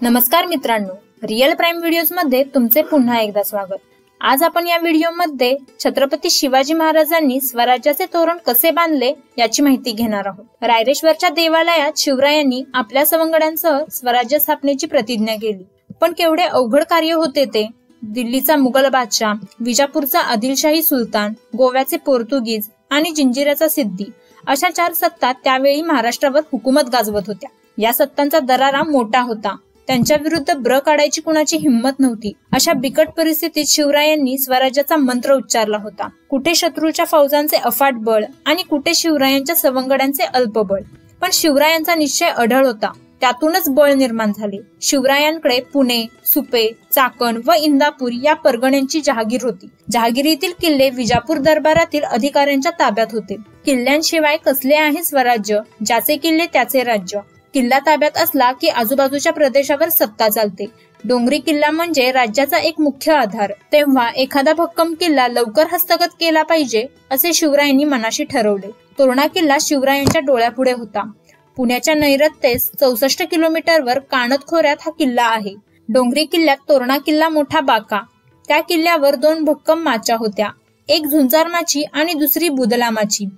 नमस्कार मित्रांनो, real prime videos मध्ये तुमचे पुन्हा एकदा स्वागत। आज आपण या व्हिडिओमध्ये छत्रपती शिवाजी महाराजांनी स्वराज्याचे तोरण कसे बांधले याची माहिती घेणार आहोत। रायरेश्वरच्या देवालयात शिवरायांनी आपल्या सवंगड्यांसह स्वराज्य स्थापनेची प्रतिज्ञा केली, पण केवढे अवघड कार्य होते ते। दिल्लीचा मुघल बादशाह, विजापूरचा आदिलशाही सुलतान, गोव्याचे पोर्तुगीज आणि जंजिऱ्याचा सिद्दी अशा 4 सत्ता त्यावेळी महाराष्ट्रावर हुकूमत गाजवत होत्या। या सत्तांचा दरारा मोठा होता, त्यांच्या विरुद्ध ब्र काढायची कुणाची हिंमत नव्हती। अशा बिकट परिस्थितीत शिवरायांनी स्वराज्याचा मंत्र उच्चारला होता। कुठे शत्रूच्या फौजांचे अफाट बळ आणि कुठे शिवरायांच्या सवंगड्यांचे अल्पबळ, पण शिवरायांचा निश्चय अढळ होता, त्यातूनच बळ निर्माण झाले। शिवरायांकडे पुणे, सुपे, चाकण व इंदापूर या परगण्यांची जहागीर होती। जहागिरीतील किल्ले विजापूर दरबारातील अधिकाऱ्यांच्या ताब्यात होते। किल्ल्यांशिवाय कसले आहे स्वराज्य, ज्याचे किल्ले त्याचे राज्य। किल्ला ताब्यात असला की आजूबाजूच्या प्रदेशावर सत्ता चालते। डोंगरी किल्ला म्हणजे राज्याचा एक मुख्य आधार। तेव्हा एखादा भक्कम किल्ला लवकर हस्तगत केला पाहिजे असे शिवरायांनी मनाशी ठरवले। तोरणा किल्ला शिवरायांच्या डोळ्यापुढे होता। पुण्याच्या नैऋत्येस 64 किलोमीटरवर कानद खोऱ्यात हा किल्ला आहे। डोंगरी किल्ल्यात तोरणा किल्ला मोठा बाका, त्या किल्ल्यावर 2 भक्कम माच्या होत्या, एक झुंजार माची आणि दुसरी बुदला माची।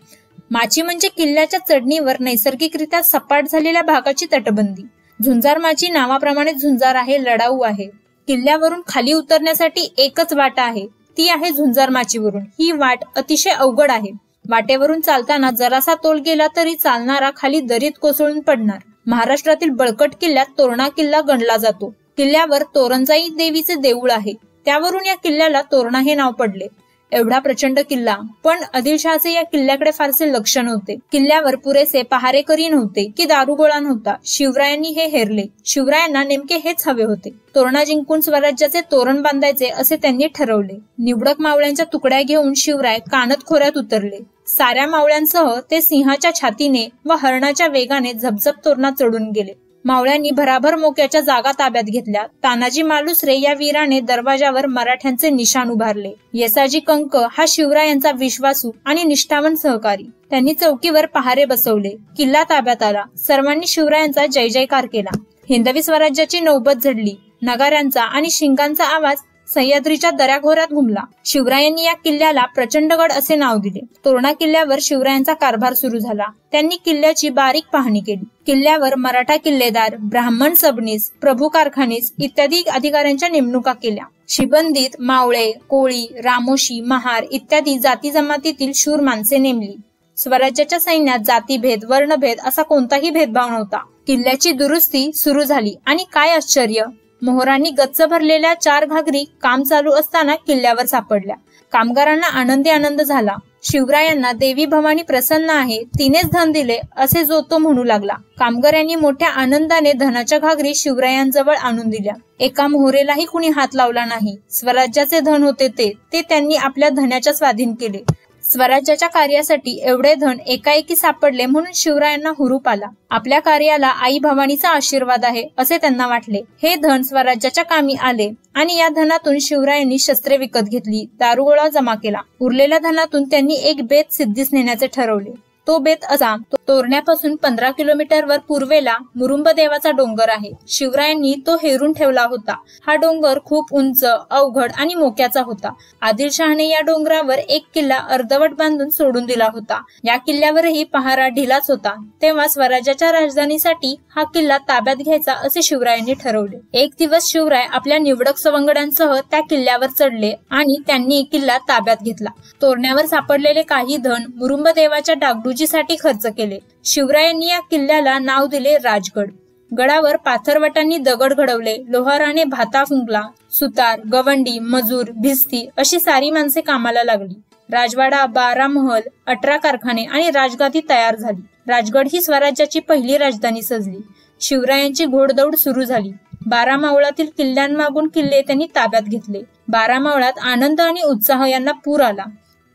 माची म्हणजे किल्ल्याच्या चढणीवर नैसर्गिकरित्या सपाट झालेल्या भागाची तटबंदी। झुंजार माची नावाप्रमाणे झुंजार आहे, लढाऊ आहे। किल्ल्यावरून खाली उतरण्यासाठी एकच वाट आहे, ती आहे झुंजार माचीवरून। ही वाट अतिशय अवघड आहे। वाटेवरून चालताना जरासा तोल गेला तरी चालणारा खाली दरीत कोसळून पडणार। महाराष्ट्रातील बळकट किल्ल्यात तोरणा किल्ला गणला जातो। किल्ल्यावर तोरणजाई देवीचे देऊळ आहे, त्यावरून या किल्ल्याला तोरणा हे नाव पडले। एवढा प्रचंड किल्ला, पण आदिलशहाचे या किल्ल्याकडे फारसे लक्ष नव्हते। किल्ल्यावर पुरेसे पहारेकरी नव्हते की दारुगोळा नव्हता। शिवरायांनी हे हेरले। शिवरायांना नेमके हेच हवे होते। तोरणा जिंकून स्वराज्याचे तोरण बांधायचे असे त्यांनी ठरवले। निवडक मावळ्यांच्या तुकड्या घेऊन शिवराय कानद खोऱ्यात उतरले। साऱ्या मावळ्यांसह ते सिंहाच्या छातीने व हरणाच्या वेगाने झपझप तोरणात चढून गेले। मावळ्यांनी भराभर मोक्याच्या जागा ताब्यात घेतल्या। तानाजी मालुसरे या वीराने दरवाजावर मराठ्यांचे निशाण उभारले। येसाजी कंक हा शिवरायांचा विश्वासू आणि निष्ठावान सहकारी, त्यांनी चौकीवर पहारे बसवले। किल्ला ताब्यात आला। सर्वांनी शिवरायांचा जय जयकार केला। हिंदवी स्वराज्याची नौबत झडली। नगाऱ्यांचा आणि शिंगांचा आवाज सह्याद्रीच्या दऱ्याखोऱ्यात घुमला। शिवरायांनी या किल्ल्याला प्रचंडगड असे नाव दिले। तोरणा किल्ल्यावर शिवरायांचा कारभार सुरू झाला। त्यांनी किल्ल्याची बारीक पाहणी केली। किल्ल्यावर मराठा किल्लेदार, ब्राह्मण सबनीस, प्रभू कारखानीस इत्यादी अधिकाऱ्यांच्या नेमणुका केल्या। शिबंदीत मावळे, कोळी, रामोशी, महार इत्यादी जाती जमातीतील शूर माणसे नेमली। स्वराज्याच्या सैन्यात जातीभेद, वर्णभेद असा कोणताही भेदभाव नव्हता। किल्ल्याची दुरुस्ती सुरू झाली आणि काय आश्चर्य, मोहरांनी गच्च भरलेल्या 4 घागरी काम चालू असताना किल्ल्यावर सापडल्या। कामगारांना आनंदी आनंद झाला। शिवरायांना देवी भवानी प्रसन्न आहे, तिनेच धन दिले असे जो तो म्हणू लागला। कामगारांनी मोठ्या आनंदाने धनाच्या घागरी शिवरायांजवळ आणून दिल्या। एका मोहरेलाही कुणी हात लावला नाही। स्वराज्याचे धन होते ते त्यांनी आपल्या धनाच्या स्वाधीन केले। स्वराज्याच्या कार्यासाठी एवढे धन एकाएकी सापडले म्हणून शिवरायांना हुरूप आला। आपल्या कार्याला आई भवानीचा आशीर्वाद आहे असे त्यांना वाटले। हे धन स्वराज्याच्या कामी आले आणि या धनातून शिवरायांनी शस्त्रे विकत घेतली, दारुगोळा जमा केला। उरलेल्या धनातून त्यांनी एक बेत सिद्धीस नेण्याचे ठरवले। तो बेत असा, तोरण्यापासून 15 किलोमीटरवर पूर्वेला मुरुंब देवाचा डोंगर आहे। शिवरायांनी तो हेरून ठेवला होता। हा डोंगर खूप उंच, अवघड आणि मोक्याचा होता। आदिलशहाने या डोंगरावर एक किल्ला अर्धवट बांधून सोडून दिला होता। या किल्ल्यावरही पहारा ढिलाच होता। तेव्हा स्वराज्याच्या राजधानीसाठी हा किल्ला ताब्यात घ्यायचा असे शिवरायांनी ठरवले। एक दिवस शिवराय आपल्या निवडक सवंगड्यांसह त्या किल्ल्यावर चढले आणि त्यांनी किल्ला ताब्यात घेतला। तोरण्यावर सापडलेले काही धन मुरुंब देवाच्या डागडुजीसाठी खर्च केले। शिवरायांनी या किल्ल्याला नाव दिले राजगड। गडावर पाथरवटांनी दगड घडवले, लोहाराने भाता फुंकला, सुतार, गवंडी, मजूर, भिस्ती अशी सारी माणसे कामाला लागली। राजवाडा, 12 महल, 18 कारखाने आणि राजगादी तयार झाली। राजगड ही स्वराज्याची पहिली राजधानी सजली। शिवरायांची घोडदौड सुरू झाली। 12 मावळातील किल्ल्यांमागून किल्ले त्यांनी ताब्यात घेतले। 12 मावळात आनंद आणि उत्साह यांना पूर आला।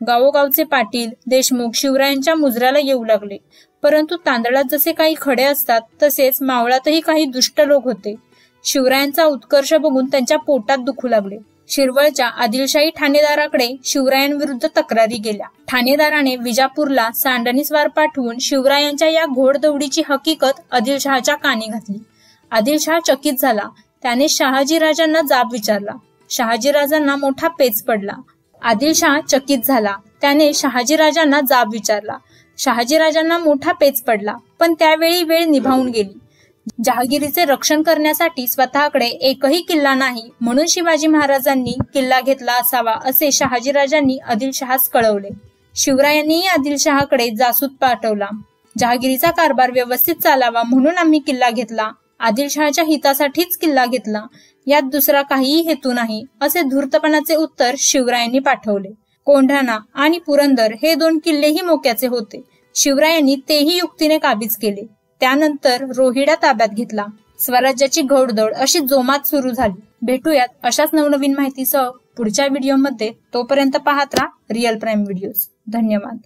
गावोगावचे पाटील, देशमुख शिवरायांच्या मुजऱ्याला येऊ लागले। परंतु तांदळात जसे काही खडे असतात तसेच मावळातही काही दुष्ट लोक होते। शिवरायांचा उत्कर्ष बघून त्यांच्या पोटात दुखू लागले। शिरवळच्या आदिलशाही ठाणेदाराकडे शिवरायांविरुद्ध तक्रारी गेल्या। ठाणेदाराने विजापूरला सांडणीस्वार पाठवून शिवरायांच्या या घोडदौडीची हकीकत आदिलशहाच्या कानी घातली। आदिलशहा चकित झाला. त्याने शहाजीराजांना जाब विचारला. शहाजीराजांना मोठा पेच पडला. आदिलशहा चकित झाला. त्याने शहाजीराजांना जाब विचारला. शहाजीराजांना मोठा पेच पडला. पण त्यावेळी वेळ निभावून गेली. जहागिरीचे रक्षण करण्यासाठी स्वतःकडे एकही किल्ला नाही म्हणून शिवाजी महाराजांनी किल्ला घेतला असावा असे शहाजीराजांनी आदिलशहास कळवले. शिवरायांनीही आदिलशहाकडे जासूद पाठवला. जहागिरीचा कारभार व्यवस्थित चालावा म्हणून आम्ही किल्ला घेतला. आदिलशहाच्या हितासाठीच किल्ला घेतला. यात दुसरा काहीही हेतू नाही असे धूर्तपणाचे उत्तर शिवरायांनी पाठवले. कोंढाणा आणि पुरंदर हे 2 किल्लेही मोक्याचे होते. शिवरायांनी तेही युक्तीने काबीज केले. त्यानंतर रोहिडा ताब्यात घेतला. स्वराज्याची घोडदौड अशी जोमात सुरू झाली. भेटूयात अशाच नवनवीन माहितीसह पुढच्या व्हिडिओमध्ये. तोपर्यंत पाहत राहा रिअल प्राईम व्हिडिओज. धन्यवाद.